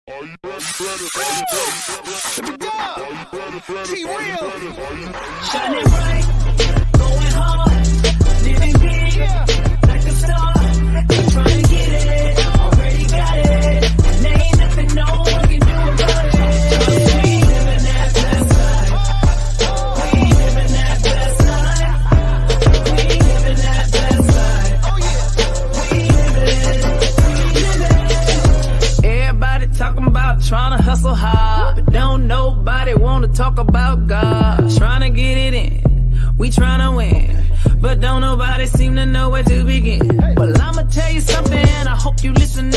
Are you ready? Be real. Shining bright, going hard, living big, like a star. Trying to get it, already got it. And there ain't nothing no one can do about it. We living that best life. We living that best life. We living that best life. Oh yeah. We living. Everybody talking about trying to hustle hard, but don't nobody want to talk about God. Trying to get it in, we trying to win, but don't nobody seem to know where to begin. Well, I'ma tell you something, and I hope you listening.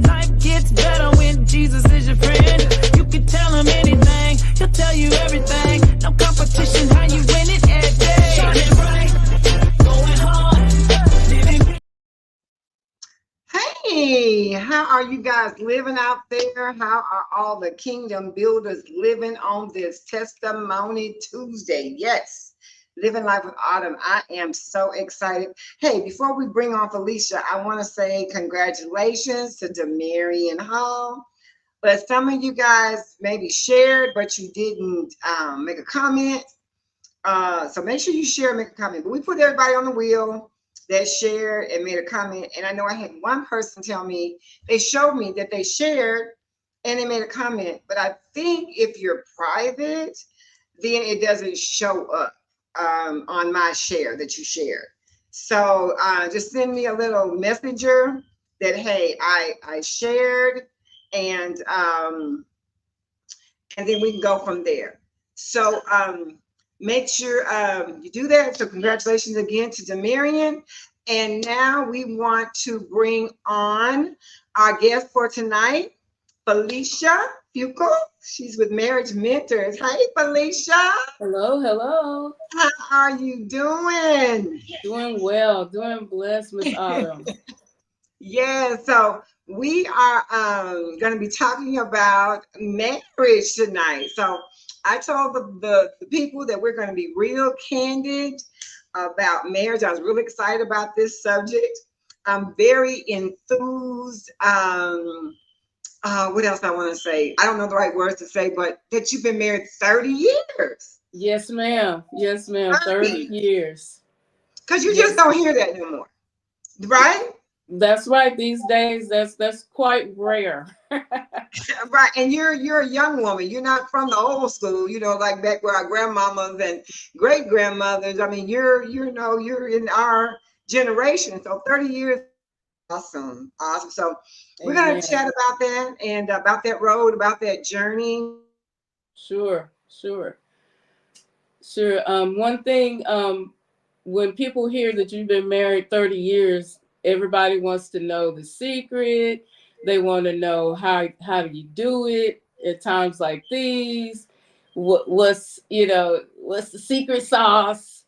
Life gets better when Jesus is your friend. You can tell him anything, he'll tell you everything. No competition, how you win it every day. Shining bright, going hard, living. Hey, how are you guys living out there? How are all the kingdom builders living on this Testimony Tuesday? Yes, living life with Autumn. I am so excited. Hey, before we bring on Felicia, I want to say congratulations to Demarion Hall. But some of you guys maybe shared, but you didn't make a comment. So make sure you share and make a comment. But we put everybody on the wheel that shared and made a comment. And I know I had one person tell me, they showed me that they shared and they made a comment. But I think if you're private, then it doesn't show up on my share that you shared. So just send me a little messenger that, hey, I shared, and then we can go from there. So make sure you do that. So congratulations again to Demarion. And now we want to bring on our guest for tonight, Felicia Fucual. She's with Marriage Mentors. Hey, Felicia. Hello, hello. How are you doing? Doing well, doing blessed, Miss Autumn. Yeah, so we are going to be talking about marriage tonight. So I told the people that we're going to be real candid about marriage. I was really excited about this subject. I'm very enthused. What else I want to say? I don't know the right words to say, but that you've been married 30 years. Yes, ma'am. Yes, ma'am. 30 years. Because you just don't hear that no more, right? That's right. These days, that's quite rare. Right, and you're a young woman. You're not from the old school, like back where our grandmamas and great grandmothers. I mean, you're in our generation. So 30 years, awesome. So we're gonna chat about that and about that road, about that journey. Sure. One thing, when people hear that you've been married 30 years, everybody wants to know the secret. They want to know how do you do it at times like these? What's the secret sauce?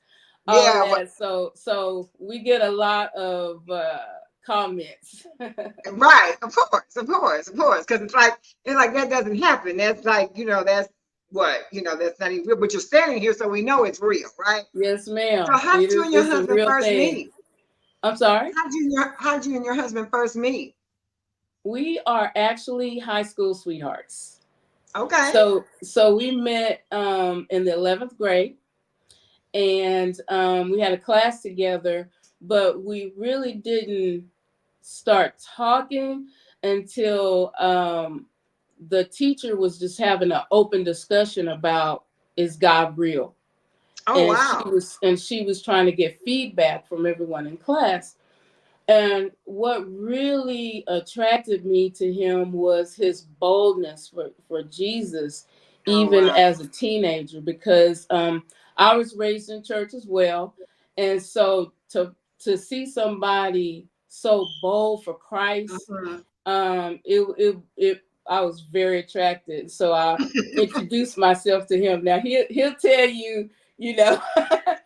All that. So we get a lot of comments. Right, of course, because it's like that doesn't happen. That's like that's what that's not even real. But you're standing here, so we know it's real, right? Yes, ma'am. So how did you and your husband first meet? I'm sorry? How'd you and your husband first meet? We are actually high school sweethearts. Okay. So we met in the 11th grade, and we had a class together, but we really didn't start talking until the teacher was just having an open discussion about, is God real? Oh, wow. She was trying to get feedback from everyone in class. And what really attracted me to him was his boldness for Jesus, even as a teenager, because I was raised in church as well. And so to see somebody so bold for Christ, I was very attracted. So I introduced myself to him. Now he'll tell you,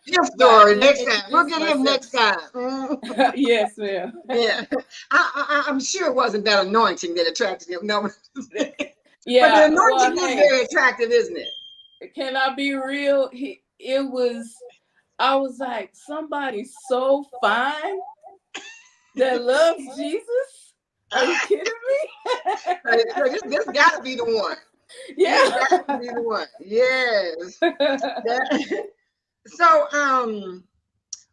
His story next time. We'll get him next time. Yes, ma'am. Yeah, I'm sure it wasn't that anointing that attracted him. No. Yeah, but the anointing is very attractive, isn't it? Can I be real? I was like, somebody so fine that loves Jesus. Are you kidding me? So this got to be the one. This Yeah. got to be the one. Yes. That, so,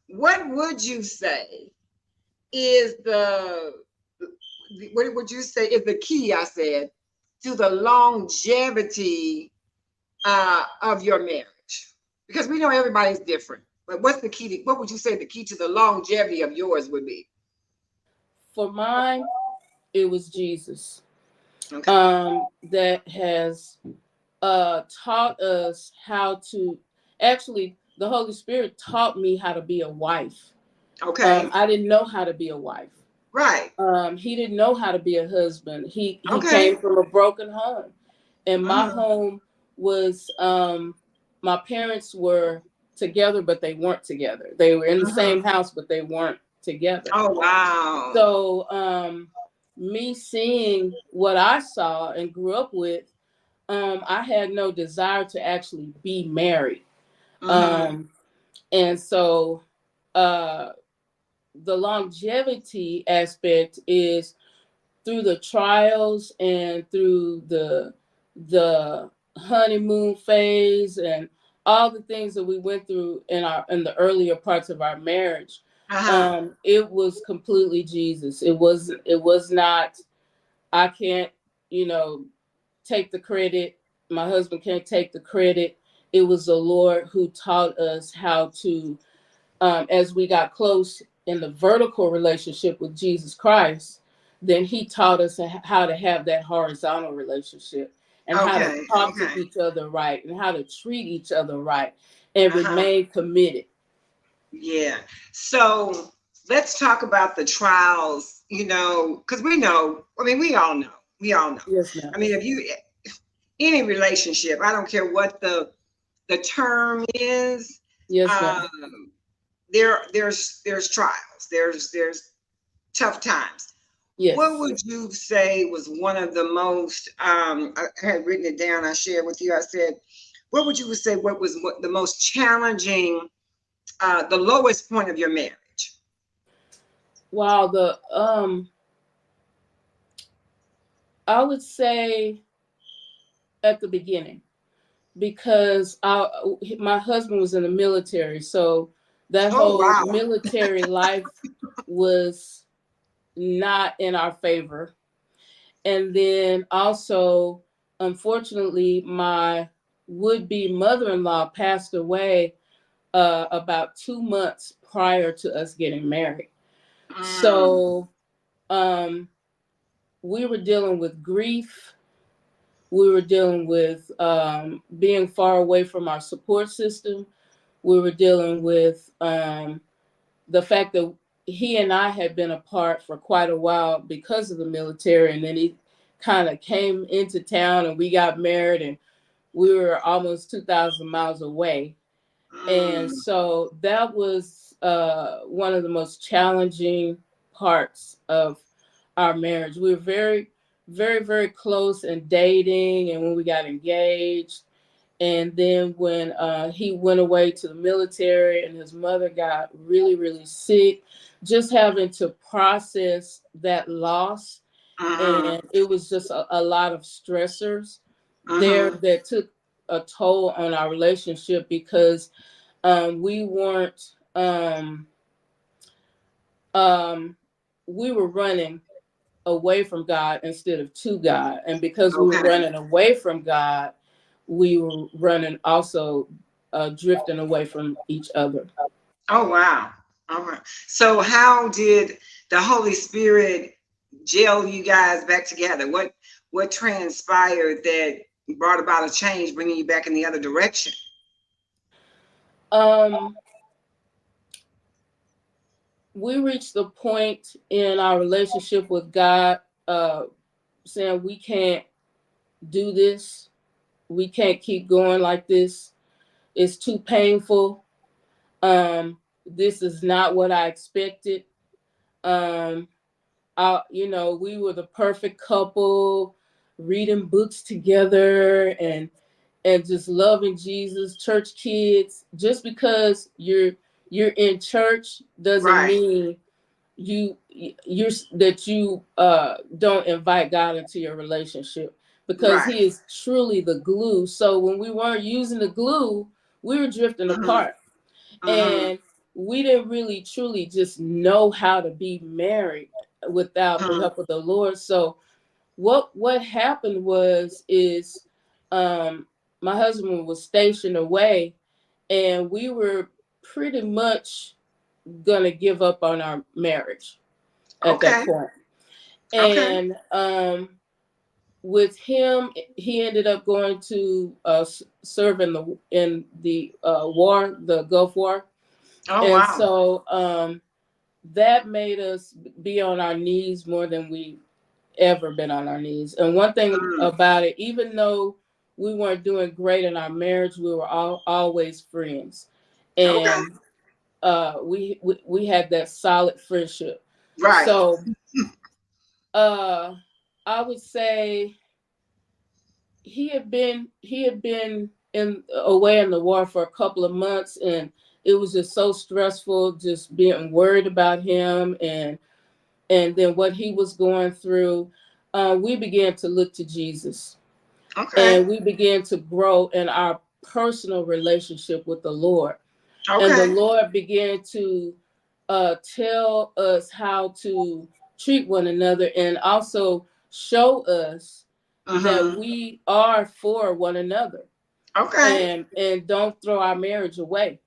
what would you say is what would you say is the key? I said to the longevity of your marriage, because we know everybody's different. But what's the key? What would you say the key to the longevity of yours would be? For mine, it was Jesus. Okay. That has taught us how to actually the Holy Spirit taught me how to be a wife. Okay. I didn't know how to be a wife. Right. He didn't know how to be a husband. He Okay. came from a broken home, and my Uh-huh. home was my parents were together, but they weren't together. They were in the Uh-huh. same house, but they weren't together. Oh wow. So me seeing what I saw and grew up with, I had no desire to actually be married. Uh-huh. Um, and so uh, the longevity aspect is through the trials and through the honeymoon phase and all the things that we went through in the earlier parts of our marriage. Uh-huh. It was completely Jesus. It was not. I can't, you know, take the credit. My husband can't take the credit. It was the Lord who taught us how to, as we got close in the vertical relationship with Jesus Christ, then He taught us how to have that horizontal relationship and how to Okay. talk to Okay. each other right and how to treat each other right and Uh-huh. remain committed. Yeah. So let's talk about the trials, because we know, I mean, we all know. We all know. Yes, ma'am. I mean, if you any relationship, I don't care what the term is, Yes, ma'am. um, there's trials, there's tough times. What Yes. would you say was one of the most, I had written it down, I shared with you, I said, what would you say what the most challenging, the lowest point of your marriage? Wow. I would say at the beginning, because my husband was in the military, so that Oh whole wow. military life was not in our favor. And then also, unfortunately, my would-be mother-in-law passed away about 2 months prior to us getting married. Mm, So um, we were dealing with grief. We were dealing with being far away from our support system. We were dealing with the fact that he and I had been apart for quite a while because of the military, and then he kind of came into town and we got married, and we were almost 2,000 miles away. And mm, so that was one of the most challenging parts of our marriage. We were very, very, very close in dating and when we got engaged. And then when he went away to the military and his mother got really, really sick, just having to process that loss. uh-huh, And it was just a lot of stressors there uh-huh. that took a toll on our relationship because we weren't, um, we were running away from God instead of to God. And because we were Okay. running away from God, we were running also drifting away from each other. Oh wow. All right. So how did the Holy Spirit gel you guys back together? What transpired that brought about a change, bringing you back in the other direction? Um, we reached the point in our relationship with God saying, we can't do this. We can't keep going like this. It's too painful. This is not what I expected. Um, we were the perfect couple, reading books together and just loving Jesus, church kids. Just because you're in church doesn't Right. mean you don't invite God into your relationship, because Right. he is truly the glue. So when we weren't using the glue, we were drifting Mm-hmm. apart, Mm-hmm. and we didn't really truly just know how to be married without the Mm-hmm. help of the Lord. So what happened was is my husband was stationed away, and we were pretty much gonna give up on our marriage at that Okay. point. Okay. And with him, he ended up going to serve in the war, the Gulf War. Oh And wow. so that made us be on our knees more than we ever been on our knees. And one thing Mm. about it, even though we weren't doing great in our marriage, we were always friends. Okay. And we had that solid friendship. Right. So uh I would say he had been in away in the war for a couple of months, and it was just so stressful, just being worried about him, and then what he was going through. We began to look to Jesus, Okay. and we began to grow in our personal relationship with the Lord. And the Okay. Lord began to tell us how to treat one another, and also show us that Mm-hmm. we are for one another, Okay. and don't throw our marriage away.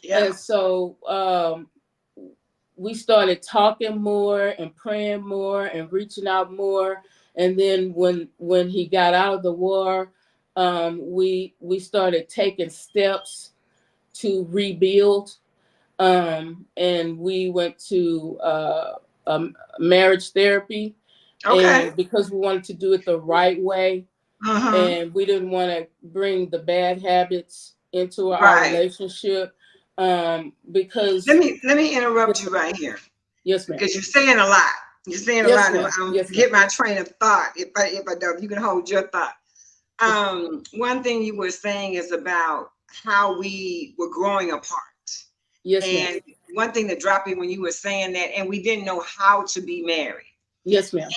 Yeah. And so we started talking more and praying more and reaching out more. And then when he got out of the war, we started taking steps to rebuild, and we went to marriage therapy, Okay. and because we wanted to do it the right way, Mm-hmm. and we didn't want to bring the bad habits into our Right. relationship, Let because me let me yes, interrupt you right here yes ma'am, because you're saying a lot. You're saying a yes lot, and ma'am, I'm yes ma'am, get my train of thought. If I don't, you can hold your thought. One thing you were saying is about how we were growing apart. yes ma'am, And one thing that dropped me when you were saying that, and we didn't know how to be married. yes ma'am.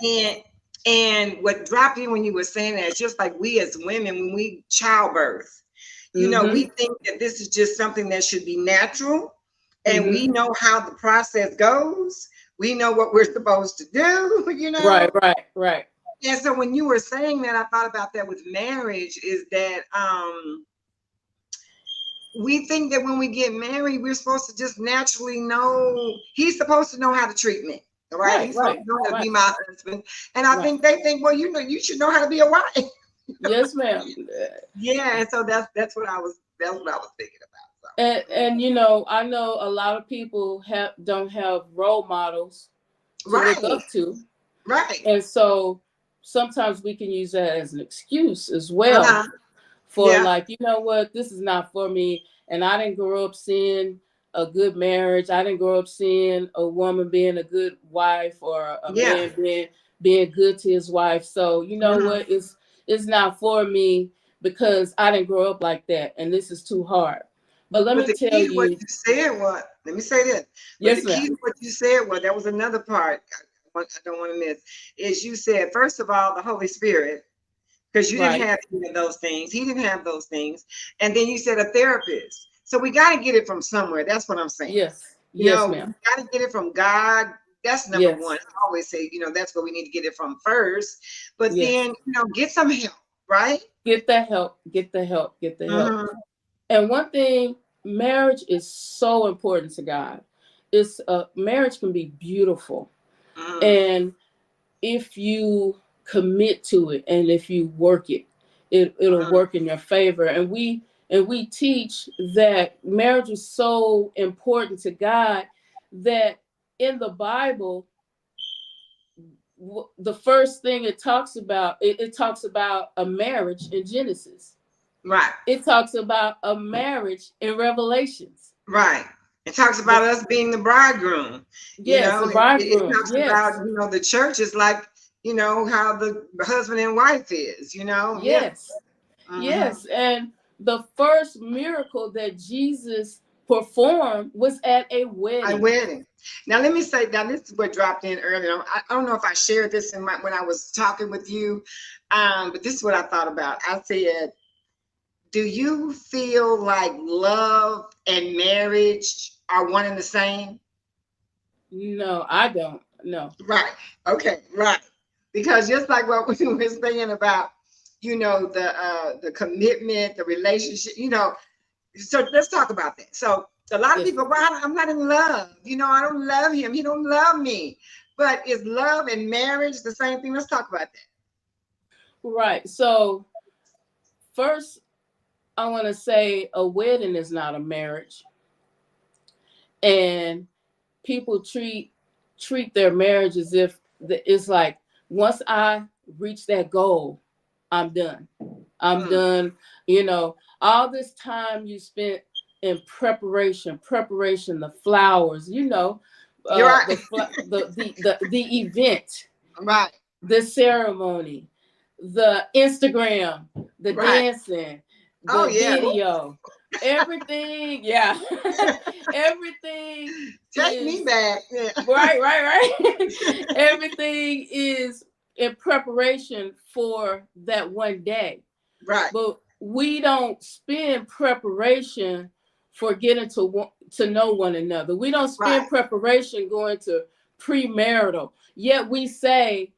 And what dropped me when you were saying that is just like we as women, when we childbirth, Mm-hmm. we think that this is just something that should be natural, and we Mm-hmm. know how the process goes. We know what we're supposed to do, Right, right, right. And so when you were saying that, I thought about that with marriage is that we think that when we get married, we're supposed to just naturally know he's supposed to know how to treat me. All right. Right, He's supposed right, to know how to right, be my husband. And I right. think they think, well, you should know how to be a wife. Yes, ma'am. Yeah. And so that's what I was thinking about. And I know a lot of people don't have role models So to look right, up to, right. and so sometimes we can use that as an excuse as well, Uh-huh. for Yeah. like, what, this is not for me. And I didn't grow up seeing a good marriage. I didn't grow up seeing a woman being a good wife, or a Yeah. man being good to his wife. So you know Mhm. what? It's not for me, because I didn't grow up like that, and this is too hard. But let But me the tell key to what you, you said was, let me say this. But the yes, key ma'am. to what you said was, that was another part I don't want to miss, is you said, first of all, the Holy Spirit, because you didn't Right. have any of those things. He didn't have those things. And then you said a therapist. So we got to get it from somewhere. That's what I'm saying. Yes. Yes, We ma'am. got to get it from God. That's number one. Yes. I always say, that's where we need to get it from first. But Yes. then, get some help, right? Get the help. Get the help. Get the help. Mm-hmm. And one thing, marriage is so important to God. It's marriage can be beautiful, Mm-hmm. and if you commit to it, and if you work it, it'll Mm-hmm. work in your favor. And we teach that marriage is so important to God, that in the Bible, the first thing it talks about a marriage in Genesis. Right. It talks about a marriage in Revelations. Right. It talks The about us being the bridegroom. Yes, the It bridegroom. talks about, Yes, the church is like, how the husband and wife is, Yeah. yes, Hmm. yes. And the first miracle that Jesus perform was at a I wedding. wedding. Now let me say, now this is what dropped in earlier. I don't know if I shared this in when I was talking with you, but this is what I thought about. I said, do you feel like love and marriage are one and the same? No, I don't. No. Right. Okay. Right. Because just like what we were saying about, the commitment, the relationship, so let's talk about that. So a lot of Yes. people, well, I'm not in love. I don't love him. He don't love me. But is love and marriage the same thing? Let's talk about that. Right. So first, I want to say a wedding is not a marriage, and people treat their marriage as if it's like once I reach that goal, I'm done. I'm Mm. done. All this time you spent in preparation, the flowers, You're right. the event, Right. the ceremony, the Instagram, the Right. dancing, Oh the yeah. video, everything. Yeah, everything Take me is back. Yeah. right. Everything is in preparation for that one day. Right. But we don't spend preparation for getting to know one another. We don't Right. spend preparation going to premarital. Yet we say,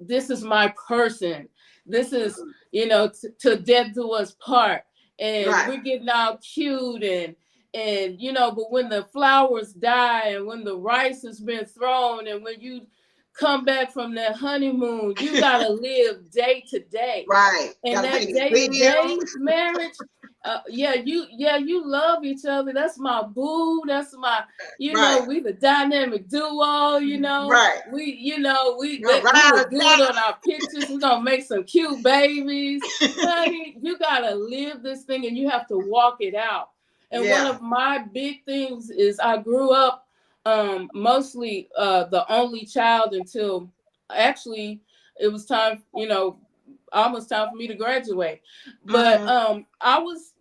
this is my person. This is, to death do us part. And Right. we're getting all cute but when the flowers die and when the rice has been thrown and when you come back from that honeymoon, you gotta live day to day. Right. And Gotta that pay the day to bill. day marriage, you love each other. That's my boo. That's my, Right. we the dynamic duo. Right. We Ride or look good die. on our pictures. We're gonna make some cute babies, honey. You gotta live this thing, and you have to walk it out. And one Yeah. of my big things is I grew up mostly the only child until actually it was time, almost time for me to graduate. But Mhm. I was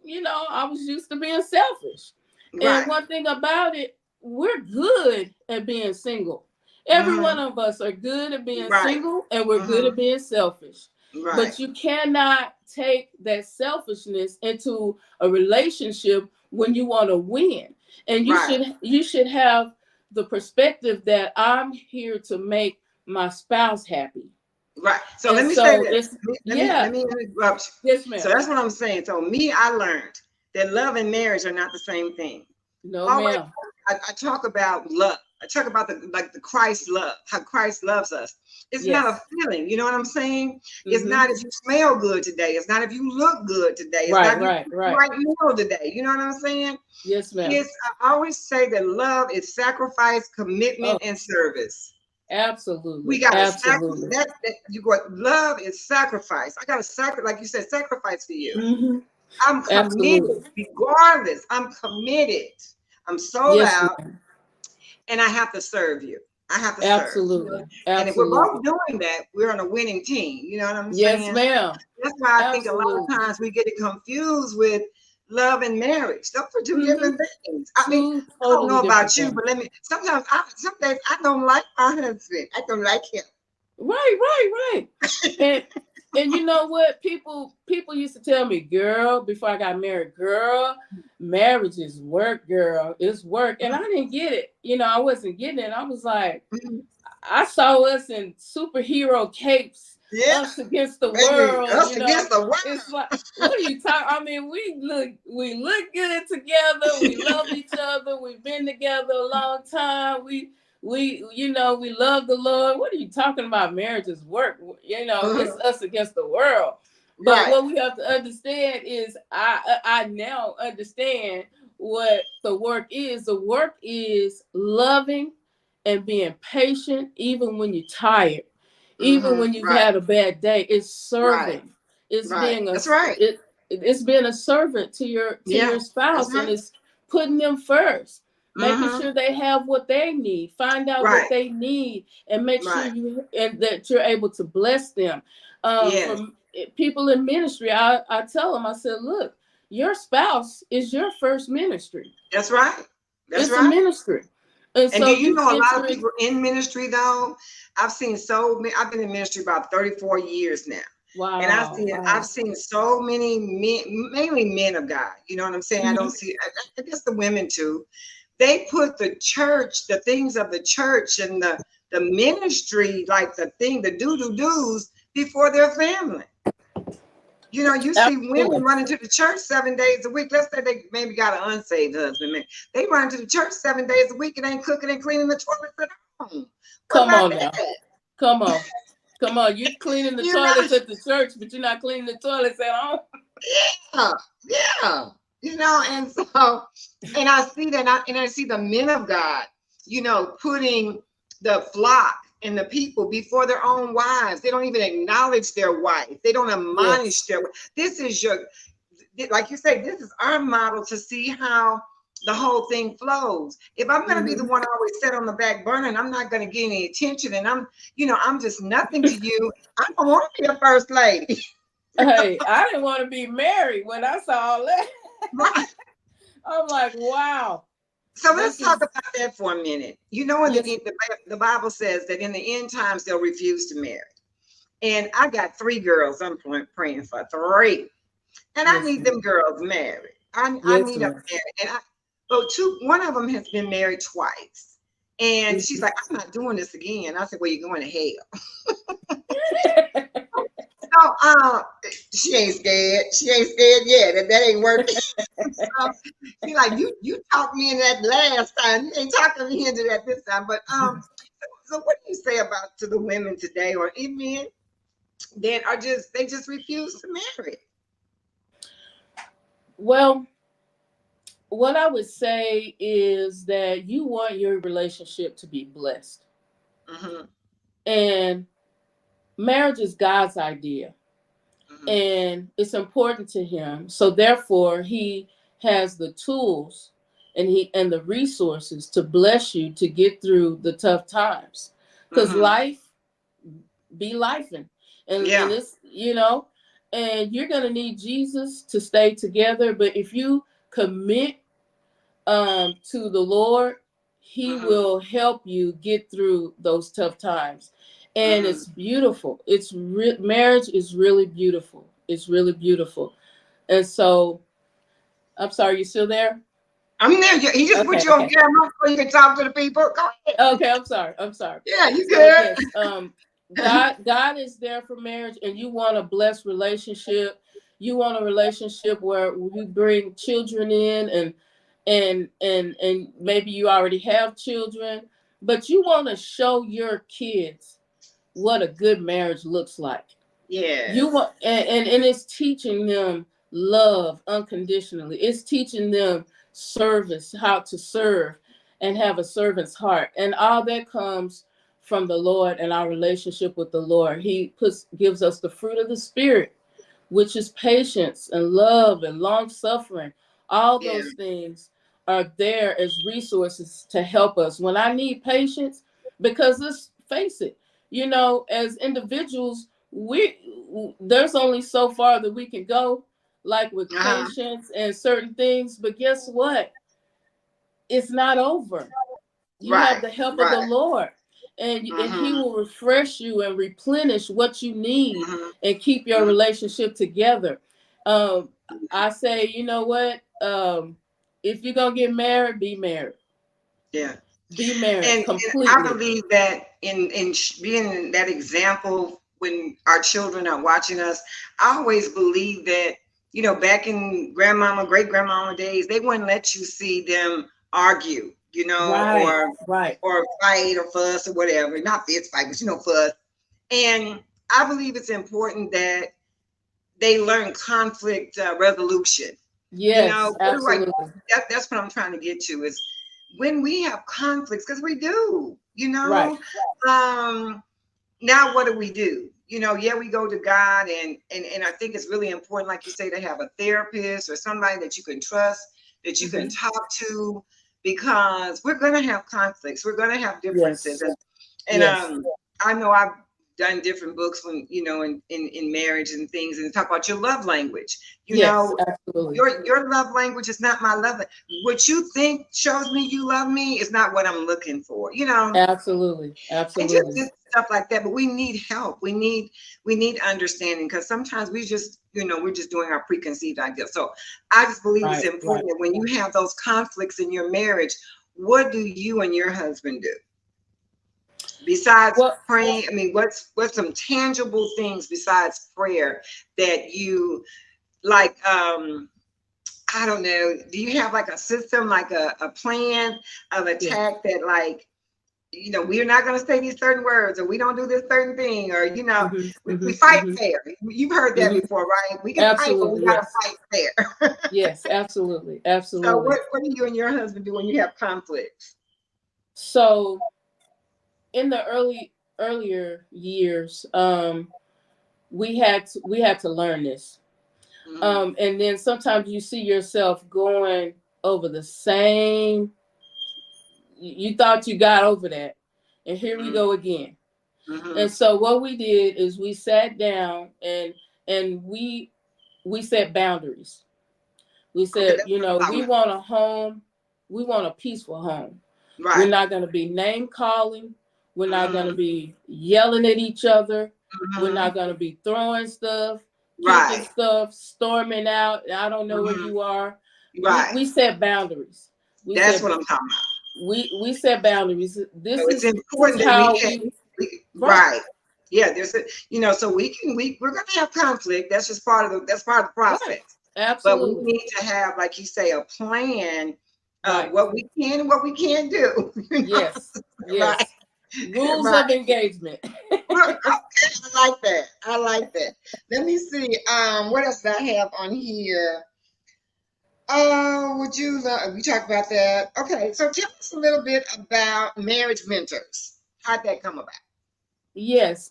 used to being selfish. And Right. one thing about it, we're good at being single. Every one Mhm. of us are good at being Right. single, and we're good Mhm. at being selfish. Right. But you cannot take that selfishness into a relationship when you want to win. And you Right. should have the perspective that I'm here to make my spouse happy. Right. So And let me say so this. it's Let yeah, me interrupt yes, you. So ma'am. that's what I'm saying. So I learned that love and marriage are not the same thing. No, Always, ma'am. I talk about love. I talk about the Christ love, how Christ loves us. It's not a Yes. feeling. You know what I'm saying? It's Mm-hmm. not if you smell good today. It's not if you look good today. It's not Right, if you right, eat the right. right meal today. You know what I'm saying? Yes, ma'am. I always say that love is sacrifice, Oh, commitment, and service. We absolutely. got to sacrifice Absolutely. that you got. Love is sacrifice. I got to sacrifice, like you said, sacrifice for you. Mm-hmm. I'm Absolutely. committed, regardless. I'm committed. I'm sold Yes, out, ma'am. and I have to serve you. I have to serve. Absolutely. And if we're Absolutely. both doing that, we're on a winning team. You know what I'm Yes, saying? ma'am. That's why I think a lot of Absolutely. times we get it confused with love and marriage. Those are two Mm-hmm. different things. I mean, Two I don't totally know different about you, things. but some days I don't like my husband. I don't like him. Right. And you know what? People used to tell me, girl, before I got married, girl, marriage is work, girl. It's work. And I didn't get it. I wasn't getting it. I was like, Mhm. I saw us in superhero capes, Yeah, us against the baby, world. us against the world. It's like, what are you talking? I mean, we look good together. We love each other. We've been together a long time. We love the Lord. What are you talking about? Marriage is work. It's Mhm. us against the world. But Right, what we have to understand is, I now understand what the work is. The work is loving and being patient, even when you're tired, even when you've right, had a bad day. It's right, serving. It's right. being a That's right. it, it's being a servant to your Yeah, that's spouse, and right. it's putting them first, making Mm-hmm. sure they have what they need, find out what Right, they need, and make sure right. that you're able to bless them. Yes. From people in ministry, I tell them, I said, look, your spouse is your first ministry. That's right. That's It's a right. ministry. And And so do you you know a lot of entering, people in ministry though? I've seen so many, I've been in ministry about 34 years now. And wow, I've wow. seen so many men, mainly men of God. You know what I'm saying? I don't Mhm. see, I guess the women too. They put the church, the things of the church and the ministry, like the do-do-do's before their family. You know, you see women Absolutely. running to the church 7 days a week. Let's say they maybe got an unsaved husband. Man. They run to the church 7 days a week and ain't cooking and cleaning the toilets at home. What Come about on that? now. Come on. Come on. You cleaning the You know, toilets at the church, but you're not cleaning the toilets at home. yeah, yeah. You know, and so, and I see that, and I see the men of God, you know, putting the flock and the people before their own wives. They don't even acknowledge their wife. They don't admonish Yes. their. This is your, like you say, this is our model to see how the whole thing flows. If I'm going to be the Mhm. one always set on the back burner and I'm not going to get any attention and I'm, you know, I'm just nothing to you, I don't want to be a first lady. Hey, I didn't want to be married when I saw all that. Right. I'm like, wow, So let's this talk is about that for a minute. You know, in yes, the Bible says that in the end times they'll refuse to marry. And I got three girls I'm praying for, three. And I yes, need them ma'am. girls married. I Yes, need them ma'am. married. And but one of them has been married twice. And she's Mhm. like, I'm not doing this again. I said, well, you're going to hell. So she ain't scared. She ain't scared yet. That ain't working. So she like, you talked me into that last time. You ain't talking me into that this time. But so what do you say about to the women today or even men that are they just refuse to marry? Well, what I would say is that you want your relationship to be blessed. Mm-hmm, And marriage is God's idea. mm-hmm, And it's important to him. So therefore he has the tools and the resources to bless you to get through the tough times. Because mm-hmm. life be lifing. And Yeah. it's, and you're gonna need Jesus to stay together. But if you commit to the Lord, He Mm-hmm, will help you get through those tough times. And mm-hmm. it's beautiful. Marriage is really beautiful. It's really beautiful. And so, I'm sorry, you still there? I'm there. He just put Okay, you on okay, camera so you can talk to the people. Go ahead. okay. I'm sorry. I'm sorry. Yeah, you So good. yes, God is there for marriage, and you want a blessed relationship. You want a relationship where you bring children in, and maybe you already have children, but you want to show your kids what a good marriage looks like. You Yes. want, and it's teaching them love unconditionally. It's teaching them service, how to serve and have a servant's heart. And all that comes from the Lord and our relationship with the Lord. He gives us the fruit of the spirit, which is patience and love and long suffering. All Yeah. those things are there as resources to help us. When I need patience, because let's face it, as individuals, we there's only so far that we can go, like with Uh-huh. patience and certain things. But guess what? It's not over. You have Right. the help of the Right. Lord, and He Mm-hmm. will refresh you and replenish what you need Mm-hmm. and keep your Mm-hmm. relationship together. Um, I say, you know what? If you're gonna get married, be married. Yeah. Be married And I completely. believe that in being that example when our children are watching us, I always believe that, back in grandmama, great grandmama days, they wouldn't let you see them argue, Right, right. or fight or fuss or whatever. Not fist fight, but fuss. And I believe it's important that they learn conflict resolution. Yes, What do I? absolutely. That's what I'm trying to get to is when we have conflicts, because we do. Right. Um, Now what do we do? Yeah, we go to God, and I think it's really important, like you say, to have a therapist or somebody that you can trust, that you can Hmm. talk to, because we're gonna have conflicts, we're gonna have differences, Yes. and Yes. I know I've done different books when, in marriage and things, and talk about your love language. Yes, absolutely. Your love language is not my love. What you think shows me you love me is not what I'm looking for. Absolutely. And just Absolutely. stuff like that. But we need help. We need understanding, because sometimes we're just doing our preconceived ideas. So I just believe it's Right. important that when you have those conflicts in your marriage, what do you and your husband do besides Well, praying? I mean, what's some tangible things besides prayer that you like? I don't know. Do you have like a system, like a plan of yes. attack that, like, we're not going to say these certain words, or we don't do this certain thing, or, we fight fair. You've heard that before, right? We can fight, but we Absolutely. got to Yes. fight fair. Yes, absolutely. So Absolutely. what do you and your husband do when you have conflicts? So in the earlier years, we had to learn this. And then sometimes you see yourself going over the same. You thought you got over that, and here we go again. Mm-hmm. And so what we did is we sat down and we set boundaries. We Okay, said, that's what I'm talking we about. want a home. We want a peaceful home. We're Right. not going to be name calling. We're not going to Mm-hmm. be yelling at each other. We're Mm-hmm. not going to be throwing stuff, kicking Right. stuff, storming out. I don't know where Mm-hmm. you are. We Right. we set boundaries. We That's said what I'm talking about. we set boundaries. So it's This is important that how we right. right. Yeah, so we're gonna have conflict. That's just part of the Right. process. But we Absolutely. need to have, like you say, a plan of Right. what we can and what we can't do. Yes. Right, Yes. Rules right. of engagement. Well, okay, I like that. I like that. Let me see. What else did I have on here? Oh, we talked about that? Okay, so tell us a little bit about marriage mentors. How'd that come about? Yes.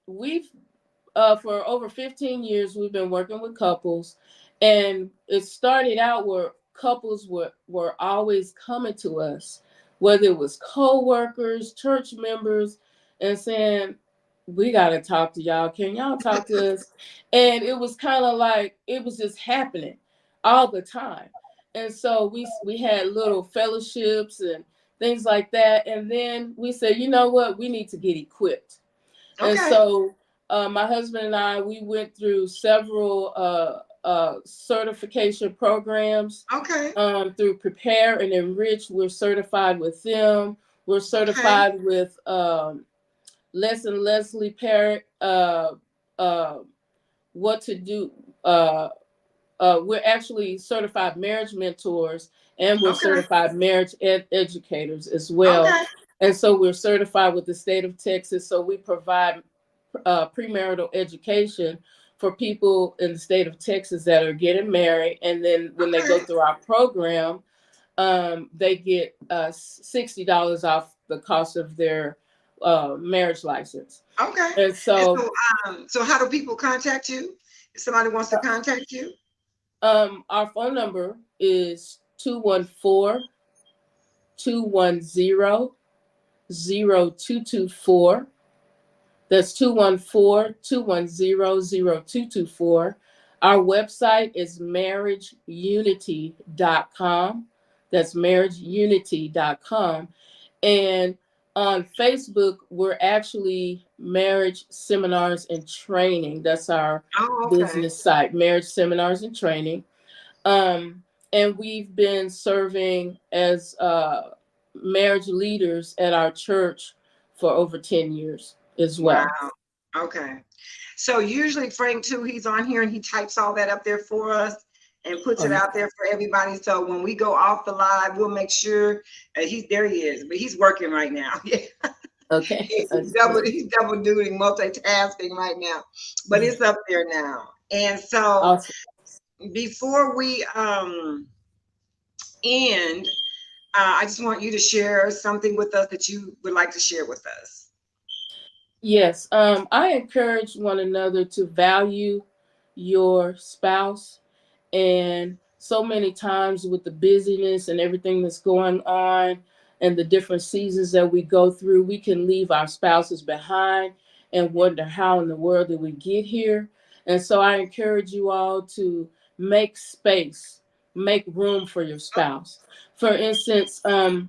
We've for over 15 years we've been working with couples, and it started out where couples were always coming to us, whether it was co-workers, church members, and saying, we got to talk to y'all. Can y'all talk to us? And it was kind of like it was just happening all the time. And so we had little fellowships and things like that. And then we said, you know what, we need to get equipped. And Okay, so my husband and I, we went through several certification programs okay, through Prepare and Enrich. We're certified with them. We're okay, certified with Les and Leslie Parrott, uh, what to do. We're actually certified marriage mentors, and we're okay, certified marriage educators as well. okay, And so we're certified with the state of Texas. So we provide premarital education for people in the state of Texas that are getting married. And then when they go okay. through our program, they get $60 off the cost of their marriage license. Okay. And And so so how do people contact you? If somebody wants to contact you? our phone number is 214-210-0224. That's 214-210-0224. Our website is marriageunity.com. That's marriageunity.com. And on Facebook, we're actually Marriage Seminars and Training. That's our Oh, okay. business site, Marriage Seminars and Training. And we've been serving as marriage leaders at our church for over 10 years as Wow. well. Okay. So usually Frank too, he's on here and he types all that up there for us and puts Oh, it out there for everybody. So when we go off the live, we'll make sure there he is, but he's working right now. Yeah. okay. He's double duty, multitasking right now. But it's up there now. And so Awesome. before we end, I just want you to share something with us that you would like to share with us. Yes. I encourage one another to value your spouse. And so many times with the busyness and everything that's going on, and the different seasons that we go through, we can leave our spouses behind and wonder how in the world did we get here. And so I encourage you all to make space, make room for your spouse. For instance, What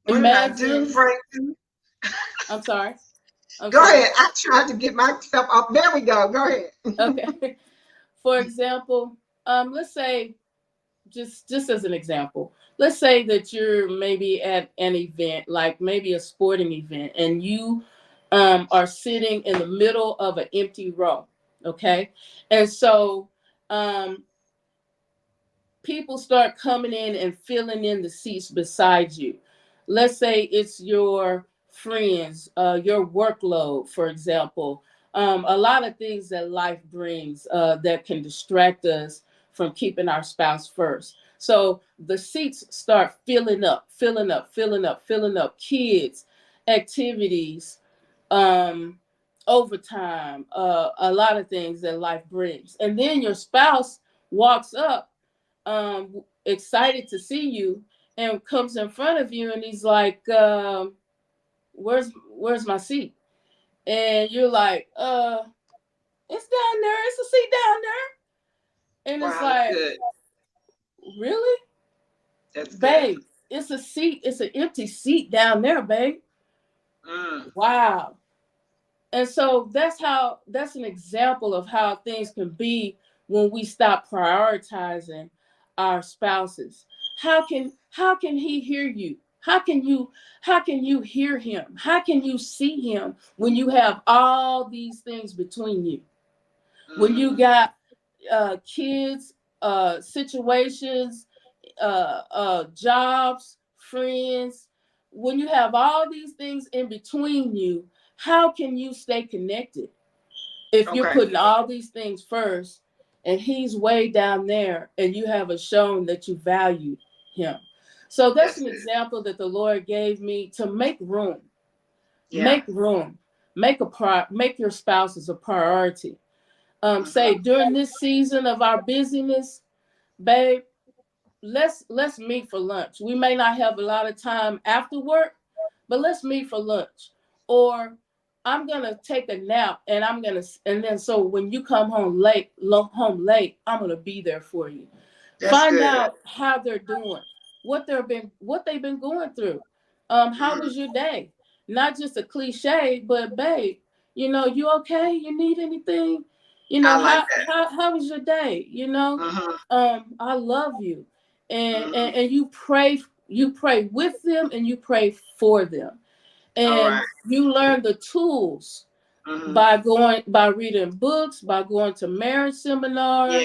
did I do, imagine, Frankie? I'm sorry. I'm Go sorry. ahead. I tried to get myself off. There we go. Go ahead. Okay. For example, let's say, just as an example, let's say that you're maybe at an event, like maybe a sporting event, and you are sitting in the middle of an empty row. Okay. And so people start coming in and filling in the seats beside you. Let's say it's your friends, your workload, for example. A lot of things that life brings that can distract us from keeping our spouse first. So the seats start filling up, filling up, filling up, filling up. Kids, activities, overtime, a lot of things that life brings. And then your spouse walks up, excited to see you, and comes in front of you, and he's like, where's my seat? And you're like, it's down there, it's a seat down there. And it's Wow, that's like, good. really? That's good. Babe, it's a seat, it's an empty seat down there, babe. Wow. And so that's an example of how things can be when we stop prioritizing our spouses. How can he hear you? How can you hear him? How can you see him when you have all these things between you? When you got kids, situations, jobs, friends, when you have all these things in between you, how can you stay connected if you're putting all these things first and he's way down there and you haven't shown that you value him? So that's an example that the Lord gave me to make room. Yeah. Make room. Make your spouse as a priority. Say during this season of our busyness, babe, let's meet for lunch. We may not have a lot of time after work, but let's meet for lunch. Or I'm gonna take a nap, and then so when you come home late, I'm gonna be there for you. Find out how they're doing, what they've been going through. How was your day? Not just a cliche, but babe, you okay? You need anything? How was your day? I love you. And you pray with them and you pray for them. And you learn the tools by reading books, by going to marriage seminars.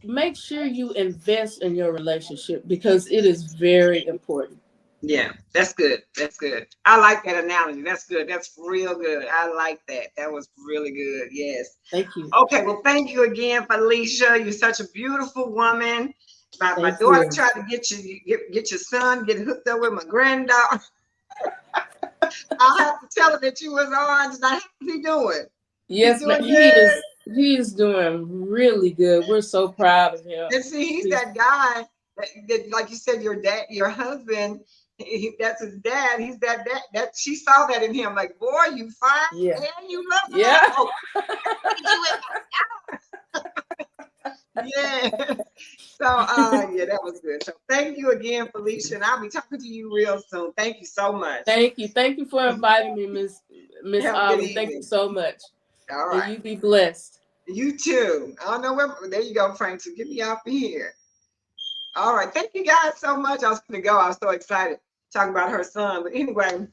Make sure you invest in your relationship because it is very important. Yeah, that's good. That's good. I like that analogy. That's good. That's real good. I like that. That was really good. Yes. Thank you. Okay. Well, thank you again, Felicia. You're such a beautiful woman. My daughter tried to get your son, get hooked up with my granddaughter. I have to tell her that you was on. How's he doing? Yes, he is doing really good. We're so proud of him. And see, he's that guy that like you said, your husband, that's his dad. He's that she saw that in him. Like, boy, you fine, and you love him. Yeah. Yeah. So yeah, that was good. So thank you again, Felicia, and I'll be talking to you real soon. Thank you so much. Thank you for inviting me, Miss Autumn. Thank you so much. All right. And you be blessed. You too. I don't know where. There you go, Frank. So get me off of here. All right. Thank you guys so much. I was going to go. I was so excited talking about her son. But anyway,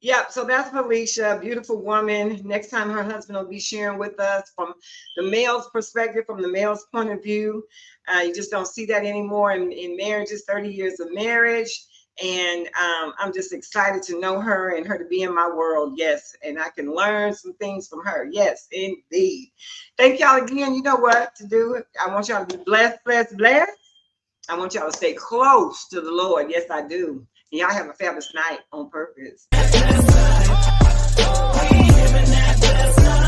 yeah. So that's Felicia, beautiful woman. Next time her husband will be sharing with us from the male's perspective, from the male's point of view. You just don't see that anymore in marriages, 30 years of marriage. And I'm just excited to know her and her to be in my world. Yes. And I can learn some things from her. Yes, indeed. Thank y'all again. You know what to do. I want y'all to be blessed. I want y'all to stay close to the Lord. Yes, I do. And y'all have a fabulous night on purpose. We living that best life.